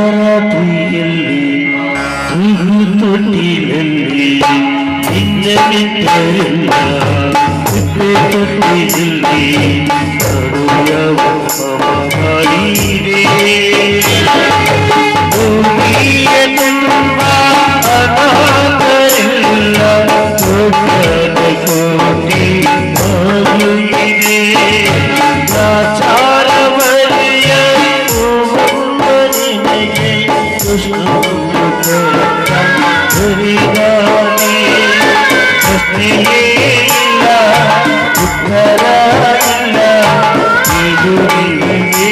ಅರ್ಧರಾತ್ರಿಯಲ್ಲಿ ತೂಗು ತೊಟ್ಟಿಲಲ್ಲಿ ನಿನ್ನೆಲ್ಲ ಸಿಪ್ಪೆ ತೊಟ್ಟಿದಲ್ಲಿ ಕರುಯವ ಮಾಡಿದೆ ಭೂಮಿಯ ತುಂಬ ಅನಾಥರಿಲ್ಲ ದೊಡ್ಡದ ಕೋಟಿ ಮಗುವಿದೆ ಆಚಾರವರಿಯ ನಿನಗೆ ಹರಿದಾನೆ ಪ್ರಶ್ನೆಯೇ ಇಲ್ಲ ಉತ್ತರ ಇಲ್ಲ ಇದು ನಿನಗೆ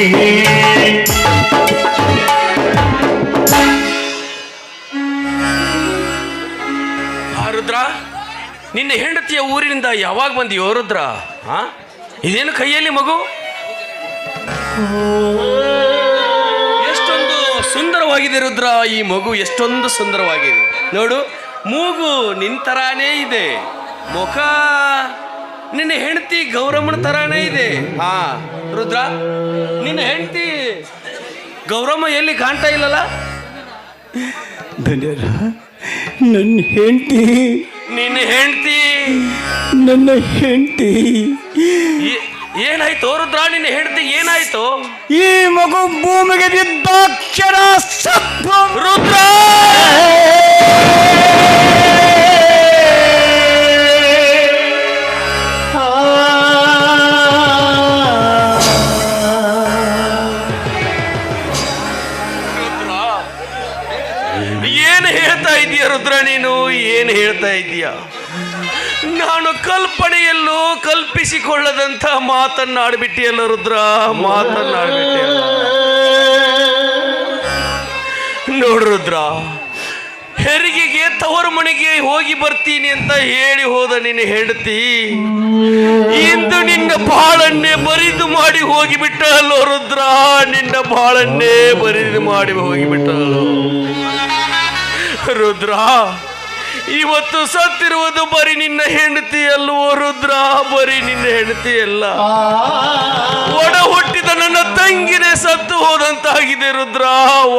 ರುದ್ರ ನಿನ್ನ ಹೆಂಡತಿಯ ಊರಿನಿಂದ ಯಾವಾಗ ಬಂದಿಯೋ ರುದ್ರ? ಇದೇನು ಕೈಯಲ್ಲಿ ಮಗು? ಎಷ್ಟೊಂದು ಸುಂದರವಾಗಿದೆ ರುದ್ರ, ಈ ಮಗು ಎಷ್ಟೊಂದು ಸುಂದರವಾಗಿದೆ ನೋಡು. ಮೂಗು ನಿನ್ನ ತರಾನೇ ಇದೆ, ಮುಖ ನಿನ್ನ ಹೆಂಡತಿ ಗೌರಮ್ಮನ ತರಾನೇ ಇದೆ. ರುದ್ರ, ನಿನ್ನ ಹೆಂಡತಿ ಗೌರಮ್ಮ ಎಲ್ಲಿ ಕಾಣ್ತಾ ಇಲ್ಲಲ್ಲ? ನನ್ನ ಹೆಂಡತಿ ನನ್ನ ಹೆಂಡತಿ ಏನಾಯ್ತು ರುದ್ರ? ನಿನ್ನ ಹೆಂಡತಿ ಏನಾಯ್ತು? ಈ ಮಗು ಭೂಮಿಗೆ ಬಿದ್ದಾಕ್ಷರ ಸತ್ತು ರುದ್ರ. ಏನು ಹೇಳ್ತಾ ಇದೀಯ ರುದ್ರ? ನೀನು ಏನು ಹೇಳ್ತಾ ಇದೀಯ? ನಾನು ಕಲ್ಪನೆಯಲ್ಲೂ ಕಲ್ಪಿಸಿಕೊಳ್ಳದಂತ ಮಾತನ್ನಾಡ್ಬಿಟ್ಟಿಯಲ್ಲ ರುದ್ರ, ಮಾತನ್ನಾಡ್ಬಿಟ್ಟಿಯಲ್ಲ. ನೋಡು ರುದ್ರ, ಹೆರಿಗೆಗೆ ತವರು ಮನೆಗೆ ಹೋಗಿ ಬರ್ತೀನಿ ಅಂತ ಹೇಳಿ ಹೋದ ನಿನ್ನ ಹೆಂಡತಿ ಇಂದು ನಿನ್ನ ಬಾಳನ್ನೇ ಬರಿದು ಮಾಡಿ ಹೋಗಿಬಿಟ್ಟಲ್ಲೋ ರುದ್ರ, ನಿನ್ನ ಬಾಳನ್ನೇ ಬರಿದು ಮಾಡಿ ಹೋಗಿಬಿಟ್ಟಲ್ಲೋ ರುದ್ರ. ಇವತ್ತು ಸತ್ತಿರುವುದು ಬರೀ ನಿನ್ನ ಹೆಂಡತಿ ಅಲ್ವೋ ರುದ್ರ, ಬರೀ ನಿನ್ನ ಹೆಂಡತಿ ಅಲ್ಲ, ಒಡ ಹುಟ್ಟಿದ ನನ್ನ ತಂಗಿನೇ ಸತ್ತು ಹೋದಂತಾಗಿದೆ ರುದ್ರ,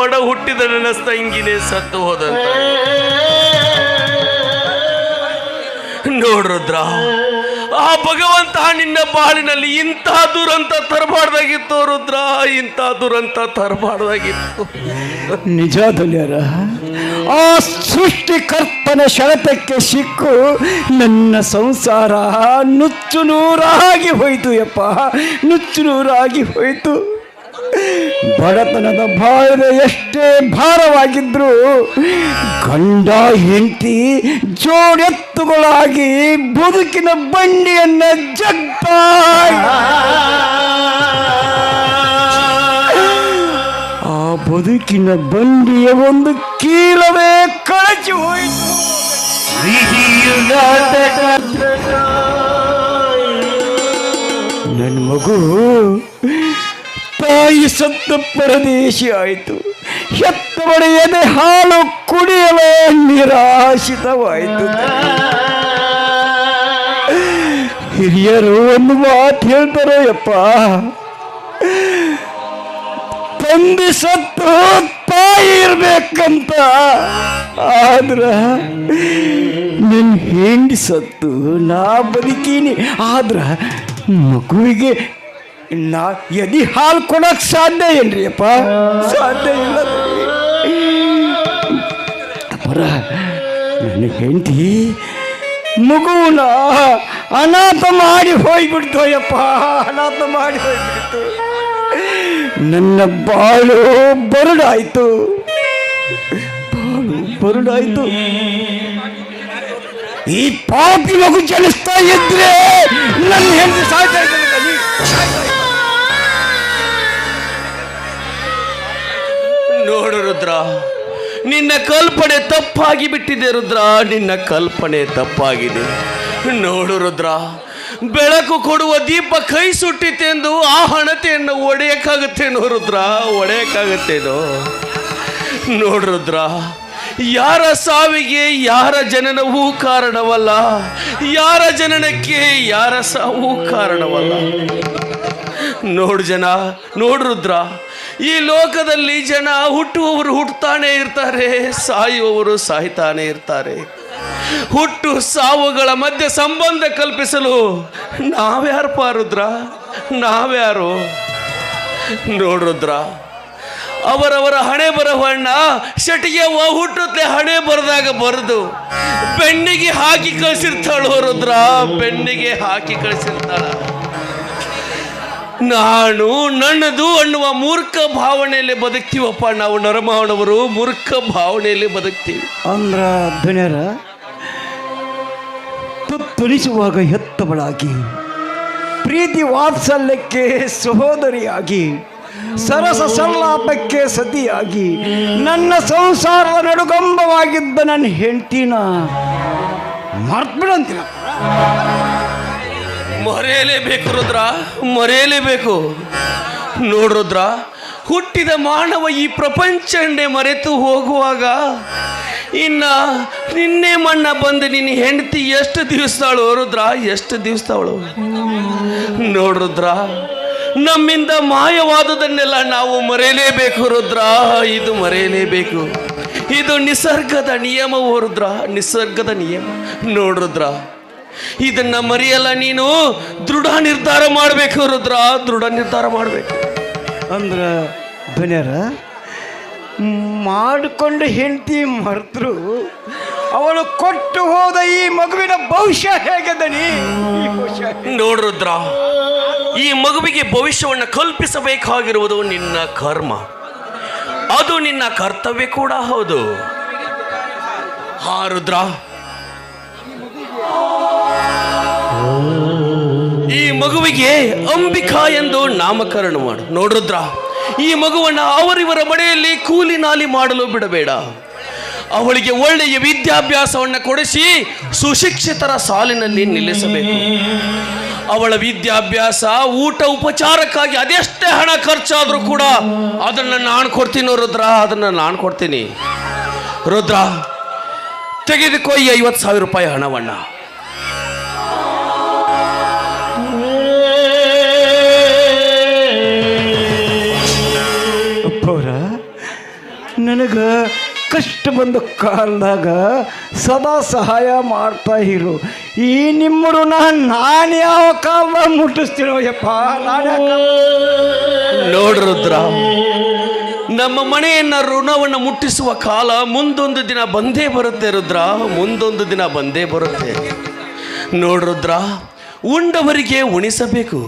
ಒಡ ಹುಟ್ಟಿದ ನನ್ನ ತಂಗಿನೇ ಸತ್ತು ಹೋದಂತಾಗಿದೆ. ನೋಡ್ ರುದ್ರ, ಆ ಭಗವಂತ ನಿನ್ನ ಬಾಳಿನಲ್ಲಿ ಇಂಥ ದುರಂತ ತರಬಾರ್ದಾಗಿತ್ತು ರುದ್ರ, ಇಂಥ ದುರಂತ ತರಬಾರ್ದಾಗಿತ್ತು. ನಿಜ ಧನ್ಯರ, ಆ ಸೃಷ್ಟಿಕರ್ತನ ಶರತಕ್ಕೆ ಸಿಕ್ಕು ನನ್ನ ಸಂಸಾರ ನುಚ್ಚು ನೂರಾಗಿ ಹೋಯ್ತು ಯಪ್ಪ, ನುಚ್ಚು ನೂರಾಗಿ ಹೋಯ್ತು. ಬಡತನದ ಭಾರ ಎಷ್ಟೇ ಭಾರವಾಗಿದ್ರು ಗಂಡ ಹೆಂಡತಿ ಜೋಡೆತ್ತುಗಳಾಗಿ ಬದುಕಿನ ಬಂಡಿಯನ್ನ ಜಗ್ತಾ ಆ ಬದುಕಿನ ಬಂಡಿಯ ಒಂದು ಕೀಲವೇ ಕಳಚಿ ಹೋಯಿತು. ನನ್ನ ಮಗು ತಾಯಿ ಸತ್ತ ಪರದೇಶಿ ಆಯಿತು, ಹೆತ್ತವಳ ಎದೆ ಹಾಲು ಕುಡಿಯಲು ನಿರಾಶಿತವಾಯಿತು. ಹಿರಿಯರು ಒಂದು ಮಾತು ಹೇಳ್ತಾರೋ ಯಪ್ಪ, ತಂದೆ ಸತ್ತು ತಾಯಿ ಇರ್ಬೇಕಂತ, ಆದ್ರ ನಿನ್ನ ಹೆಂಡಿ ಸತ್ತು ನಾ ಬದುಕೀನಿ, ಆದ್ರ ಮಗುವಿಗೆ ನಾ ಎದಿ ಹಾಲು ಕೊಡಕ್ ಸಾಧ್ಯ ಏನ್ರಿ ಅಪ್ಪ? ಸಾಧ್ಯ ಇಲ್ಲ. ಅಪ್ಪರ ನನ್ನ ಹೆಂಡತಿ ಮಗುವನ್ನ ಅನಾಥ ಮಾಡಿ ಹೋಗ್ಬಿಡ್ತು ಯಪ್ಪ, ಅನಾಥ ಮಾಡಿ ಹೋಗ್ಬಿಡ್ತು. ನನ್ನ ಬಾಳು ಬರಡಾಯ್ತು, ಬಾಳು ಬರಡಾಯ್ತು. ಈ ಪಾಪಿ ಮಗು ಜನಿಸ್ತಾ ಇದ್ರೆ ನನ್ನ ಹೆಂಡತಿ ಸಾಯ್ತಾ ಇದ್ದ. ನೋಡು ರುದ್ರ, ನಿನ್ನ ಕಲ್ಪನೆ ತಪ್ಪಾಗಿ ಬಿಟ್ಟಿದೆ ರುದ್ರ, ನಿನ್ನ ಕಲ್ಪನೆ ತಪ್ಪಾಗಿದೆ. ನೋಡು ರುದ್ರ, ಬೆಳಕು ಕೊಡುವ ದೀಪ ಕೈ ಸುಟ್ಟಿತೆಂದು ಆ ಹಣತೆಯನ್ನು ಒಡೆಯಕ್ಕಾಗುತ್ತೇನೋ ರುದ್ರ, ಒಡೆಯಕ್ಕಾಗುತ್ತೇನೋ? ನೋಡು ರುದ್ರ, ಯಾರ ಸಾವಿಗೆ ಯಾರ ಜನನವೂ ಕಾರಣವಲ್ಲ, ಯಾರ ಜನನಕ್ಕೆ ಯಾರ ಸಾವು ಕಾರಣವಲ್ಲ. ನೋಡು ರುದ್ರ, ಈ ಲೋಕದಲ್ಲಿ ಜನ ಹುಟ್ಟುವವರು ಹುಟ್ಟುತ್ತಾನೆ ಇರ್ತಾರೆ, ಸಾಯುವವರು ಸಾಯ್ತಾನೆ ಇರ್ತಾರೆ. ಹುಟ್ಟು ಸಾವುಗಳ ಮಧ್ಯೆ ಸಂಬಂಧ ಕಲ್ಪಿಸಲು ನಾವ್ಯಾರಪ್ಪ ರುದ್ರ, ನಾವ್ಯಾರು? ನೋಡ್ರುದ್ರ, ಅವರವರ ಹಣೆ ಬರಹಣ್ಣ ಶಟಿಗೆ ಹುಟ್ಟುತ್ತೆ ಹಣೆ ಬರೆದಾಗ ಬರೆದು ಬೆನ್ನಿಗೆ ಹಾಕಿ ಕಳಿಸಿರ್ತಾಳು ರುದ್ರ, ಬೆನ್ನಿಗೆ ಹಾಕಿ ಕಳಿಸಿರ್ತಾಳ. ನಾನು ನನ್ನದು ಅನ್ನುವ ಮೂರ್ಖ ಭಾವನೆಯಲ್ಲಿ ಬದುಕ್ತೀವಪ್ಪ ನಾವು. ನರಮಾನವರು ಮೂರ್ಖ ಭಾವನೆಯಲ್ಲಿ ಬದುಕ್ತೀವಿ. ಅಂದ್ರ ಧನ್ಯರ ತುತ್ತುಣಿಸುವಾಗ ಹೆತ್ತವಳಾಗಿ, ಪ್ರೀತಿ ವಾತ್ಸಲ್ಯಕ್ಕೆ ಸಹೋದರಿಯಾಗಿ, ಸರಸ ಸಲ್ಲಾಪಕ್ಕೆ ಸತಿಯಾಗಿ, ನನ್ನ ಸಂಸಾರದ ನಡುಗಂಬವಾಗಿದ್ದ ನನ್ನ ಹೆಂಡತಿನ ಮರ್ತ್ಬಿಡಂತೀನ. ಮರೆಯಲೇಬೇಕು ರುದ್ರ, ಮರೆಯಲೇಬೇಕು. ನೋಡ್ರುದ್ರ, ಹುಟ್ಟಿದ ಮಾನವ ಈ ಪ್ರಪಂಚನೇ ಮರೆತು ಹೋಗುವಾಗ ನಿನ್ನೆ ಮಣ್ಣ ಬಂದು ನಿನ್ನ ಹೆಂಡತಿ ಎಷ್ಟು ದಿವಸದವಳು ರುದ್ರ, ಎಷ್ಟು ದಿವಸದವಳು? ನೋಡ್ರುದ್ರ, ನಮ್ಮಿಂದ ಮಾಯವಾದುದನ್ನೆಲ್ಲ ನಾವು ಮರೆಯಲೇಬೇಕು ರುದ್ರ, ಇದು ಮರೆಯಲೇಬೇಕು. ಇದು ನಿಸರ್ಗದ ನಿಯಮವು ರುದ್ರ, ನಿಸರ್ಗದ ನಿಯಮ. ನೋಡ್ರುದ್ರ, ಇದನ್ನ ಮರೆಯಲ್ಲ, ನೀನು ದೃಢ ನಿರ್ಧಾರ ಮಾಡಬೇಕು ರುದ್ರ, ದೃಢ ನಿರ್ಧಾರ ಮಾಡಬೇಕು. ಅಂದ್ರ ಧನ್ಯರ ಮಾಡಿಕೊಂಡು ಹೆಂಡತಿ ಮರೆತರು ಅವಳು ಕೊಟ್ಟು ಹೋದ ಈ ಮಗುವಿನ ಭವಿಷ್ಯ ಹೇಗೆ ದನಿ? ನೋಡ್ರುದ್ರ, ಈ ಮಗುವಿಗೆ ಭವಿಷ್ಯವನ್ನು ಕಲ್ಪಿಸಬೇಕಾಗಿರುವುದು ನಿನ್ನ ಕರ್ಮ, ಅದು ನಿನ್ನ ಕರ್ತವ್ಯ ಕೂಡ ಹೌದು. ಹಾ ರುದ್ರ, ಈ ಮಗುವಿಗೆ ಅಂಬಿಕಾ ಎಂದು ನಾಮಕರಣ ಮಾಡು. ನೋಡ್ರುದ್ರ, ಈ ಮಗುವನ್ನ ಅವರಿವರ ಮನೆಯಲ್ಲಿ ಕೂಲಿ ನಾಲಿ ಮಾಡಲು ಬಿಡಬೇಡ. ಅವಳಿಗೆ ಒಳ್ಳೆಯ ವಿದ್ಯಾಭ್ಯಾಸವನ್ನು ಕೊಡಿಸಿ ಸುಶಿಕ್ಷಿತರ ಸಾಲಿನಲ್ಲಿ ನಿಲ್ಲಿಸಬೇಕು. ಅವಳ ವಿದ್ಯಾಭ್ಯಾಸ, ಊಟ, ಉಪಚಾರಕ್ಕಾಗಿ ಅದೆಷ್ಟೇ ಹಣ ಖರ್ಚಾದರೂ ಕೂಡ ಅದನ್ನು ನಾನು ಕೊಡ್ತೀನಿ ರುದ್ರ, ಅದನ್ನು ನಾನು ಕೊಡ್ತೀನಿ. ರುದ್ರ, ತೆಗೆದುಕೋ ಈ 50,000 ರೂಪಾಯಿ ಹಣವನ್ನ. ನನಗ ಕಷ್ಟ ಬಂದ ಕಾಲದಾಗ ಸದಾ ಸಹಾಯ ಮಾಡ್ತಾ ಇರು. ಈ ನಿಮ್ಮರು ನಾನು ಯಾವ ಕಾಲ ಮುಟ್ಟಿಸ್ತೀನೋ ಯಪ್ಪ, ನೋಡ್ರುದ್ರ, ನಮ್ಮ ಮನೆಯನ್ನ ಋಣವನ್ನು ಮುಟ್ಟಿಸುವ ಕಾಲ ಮುಂದೊಂದು ದಿನ ಬಂದೇ ಬರುತ್ತೆ ರುದ್ರ, ಮುಂದೊಂದು ದಿನ ಬಂದೇ ಬರುತ್ತೆ. ನೋಡ್ರುದ್ರ, ಉಂಡವರಿಗೆ ಉಣಿಸಬೇಕು,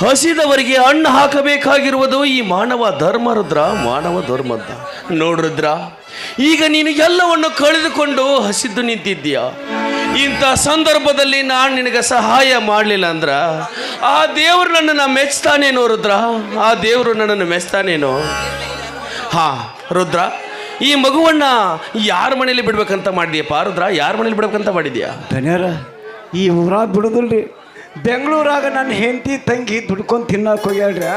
ಹಸಿದವರಿಗೆ ಹಣ್ಣು ಹಾಕಬೇಕಾಗಿರುವುದು ಈ ಮಾನವ ಧರ್ಮ ರುದ್ರ, ಮಾನವ ಧರ್ಮದ. ನೋಡ್ರುದ್ರ, ಈಗ ನೀನು ಎಲ್ಲವನ್ನು ಕಳೆದುಕೊಂಡು ಹಸಿದು ನಿಂತಿದ್ದೀಯ. ಇಂಥ ಸಂದರ್ಭದಲ್ಲಿ ನಾನು ನಿನಗೆ ಸಹಾಯ ಮಾಡಲಿಲ್ಲ ಅಂದ್ರ ಆ ದೇವರು ನನ್ನನ್ನು ಮೆಚ್ತಾನೇನೋ ರುದ್ರ, ಆ ದೇವರು ನನ್ನನ್ನು ಮೆಚ್ತಾನೇನೋ. ಹಾ ರುದ್ರ, ಈ ಮಗುವನ್ನ ಯಾರ ಮನೇಲಿ ಬಿಡ್ಬೇಕಂತ ಮಾಡಿದ್ಯಪ್ಪ ರುದ್ರ, ಯಾರ ಮನೇಲಿ ಬಿಡ್ಬೇಕಂತ ಮಾಡಿದ್ಯಾ? ಧನ್ಯರ, ಈ ಊರಾಗ ಬಿಡೋದಿಲ್ರಿ. ಬೆಂಗಳೂರಾಗ ನನ್ನ ಹೆಂಡತಿ ತಂಗಿ ದುಡ್ಕೊಂಡು ತಿನ್ನಕ್ಕೆ ಹೋಗ್ಯಾಳ್ರಿ.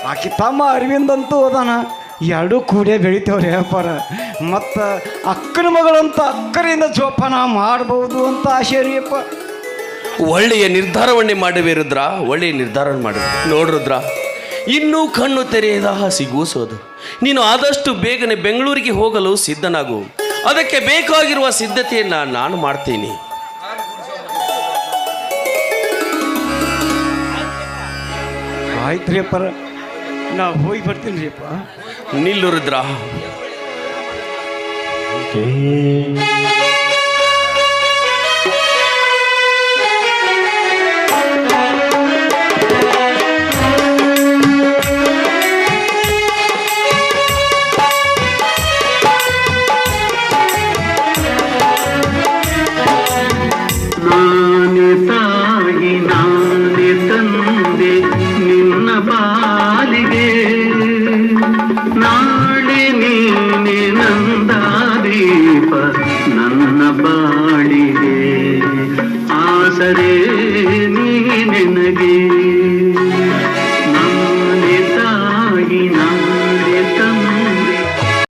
ಆಕೆ ತಮ್ಮ ಅರವಿಂದ್ ಅಂತೂ ಅದಾನ, ಎರಡೂ ಕೂಡೇ ಬೆಳಿತೇವ್ರಿ ವ್ಯಾಪಾರ. ಮತ್ತು ಅಕ್ಕನ ಮಗಳಂತ ಅಕ್ಕರಿಂದ ಜೋಪಾನ ಮಾಡ್ಬೋದು ಅಂತ ಆಸೆ ರೀಪ್ಪ. ಒಳ್ಳೆಯ ನಿರ್ಧಾರವನ್ನೇ ಮಾಡುವೆ ರುದ್ರ, ಒಳ್ಳೆಯ ನಿರ್ಧಾರ ಮಾಡುವೆ. ನೋಡ್ರುದ್ರ, ಇನ್ನೂ ಕಣ್ಣು ತೆರೆಯದ ಸಿಗೂಸೋದು. ನೀನು ಆದಷ್ಟು ಬೇಗನೆ ಬೆಂಗಳೂರಿಗೆ ಹೋಗಲು ಸಿದ್ಧನಾಗು. ಅದಕ್ಕೆ ಬೇಕಾಗಿರುವ ಸಿದ್ಧತೆಯನ್ನು ನಾನು ಮಾಡ್ತೀನಿ. ಆಯ್ತು ರೀ ಅಪ್ಪಾರ, ನಾ ಹೋಗಿ ಬರ್ತೀನಿ ರೀ ಅಪ್ಪ. ನಿಲ್ಲು ರುದ್ರ. ನಾನೇ ತಾಯಿ ನಾನೇ ತಂದೆ ನಿನ್ನ ಬಾಲಿಗೆ, ನಾಳೆ ನೀನೆ ನಂದಾದೀಪ ನನ್ನ ಬಾಳಿಗೆ, ಆಸರೆ ನೀ ನನಗೆ.